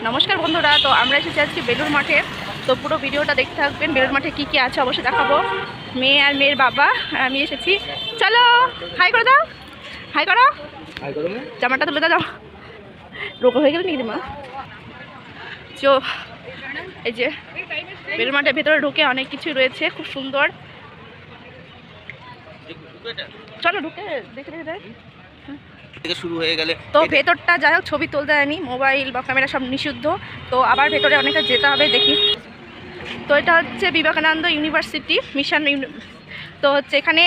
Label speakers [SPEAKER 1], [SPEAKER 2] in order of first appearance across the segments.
[SPEAKER 1] নমস্কার বন্ধুরা, তো আমরা এসেছি আজকে বেলুড় মাঠে। তো পুরো ভিডিওটা দেখতে থাকবেন। বেলুড় মাঠে কী কী আছে অবশ্যই দেখাবো। মেয়ে আর মেয়ের বাবা আর আমি এসেছি। চলো হাই করে দাও, হাই করো, জামাটা তুলে দাও। রোগ হয়ে গেল নাকি মা? চো এই যে বেলুড় মাঠের ভেতরে ঢুকে অনেক কিছু রয়েছে, খুব সুন্দর। চলো ঢুকে দেখে দেখে
[SPEAKER 2] শুরু হয়ে গেলে
[SPEAKER 1] তো ভেতরটা যাই হোক ছবি তুলতে দেয়নি, মোবাইল বা ক্যামেরা সব নিষিদ্ধ। তো আবার ভেতরে অনেকটা যেতে হবে, দেখি। তো এটা হচ্ছে বিবেকানন্দ ইউনিভার্সিটি মিশন। তো হচ্ছে এখানে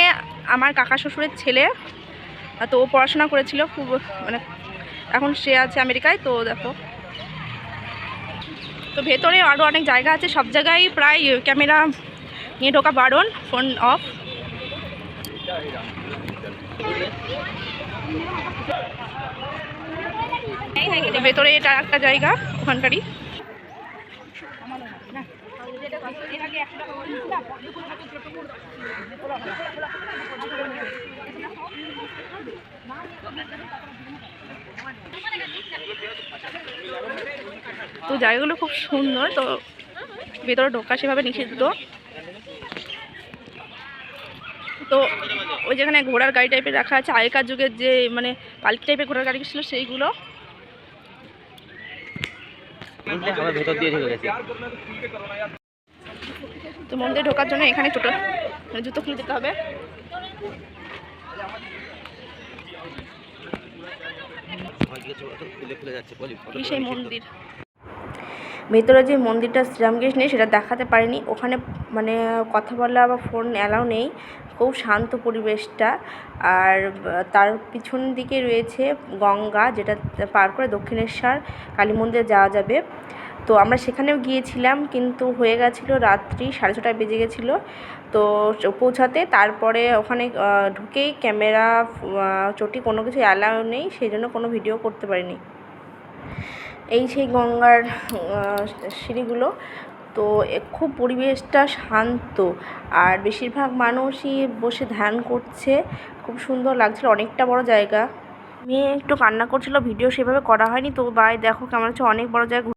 [SPEAKER 1] আমার কাকা শ্বশুরের ছেলে, তো ও পড়াশোনা করেছিল খুব, মানে এখন সে আছে আমেরিকায়। তো দেখো, তো ভেতরে আরও অনেক জায়গা আছে, সব জায়গায় প্রায় ক্যামেরা নিয়ে ঢোকা বারণ, ফোন অফ। ভেতরে এটা একটা জায়গা ওখানকারই। তো জায়গাগুলো খুব সুন্দর। তো ভেতরে ঢোকা সেভাবে নিষিদ্ধ। তো ওই যেখানে ঘোড়ার গাড়ি টাইপের রাখা আছে, আগেকার যুগের যে মানে পালকি টাইপের ঘোড়ার গাড়ি ছিল সেইগুলো। তো মন্দিরে ঢোকার জন্য এখানে ছোটো জুতো খুলে দিতে হবে। সেই মন্দির ভেতরে যে মন্দিরটা শ্রীরামকৃষ্ণ নেই সেটা দেখাতে পারিনি। ওখানে মানে কথা বলা বা ফোন অ্যালাউ নেই। খুব শান্ত পরিবেশটা। আর তার পিছন দিকে রয়েছে গঙ্গা, যেটা পার করে দক্ষিণেশ্বর কালী মন্দিরে যাওয়া যাবে। তো আমরা সেখানেও গিয়েছিলাম, কিন্তু হয়ে গেছিলো রাত্রি 6:30 বেজে গেছিলো তো পৌঁছাতে। তারপরে ওখানে ঢুকেই ক্যামেরা চটি কোনো কিছু অ্যালাউ নেই, সেই জন্য কোনো ভিডিও করতে পারিনি। এই সেই গঙ্গার সিঁড়িগুলো। তো খুব পরিবেশটা শান্ত, আর বেশিরভাগ মানুষই বসে ধ্যান করছে। খুব সুন্দর লাগছিল, অনেকটা বড় জায়গা। মেয়ে একটু কান্না করছিল, ভিডিও সেভাবে করা হয়নি। তো দেখো কেমন হচ্ছে, অনেক বড় জায়গা।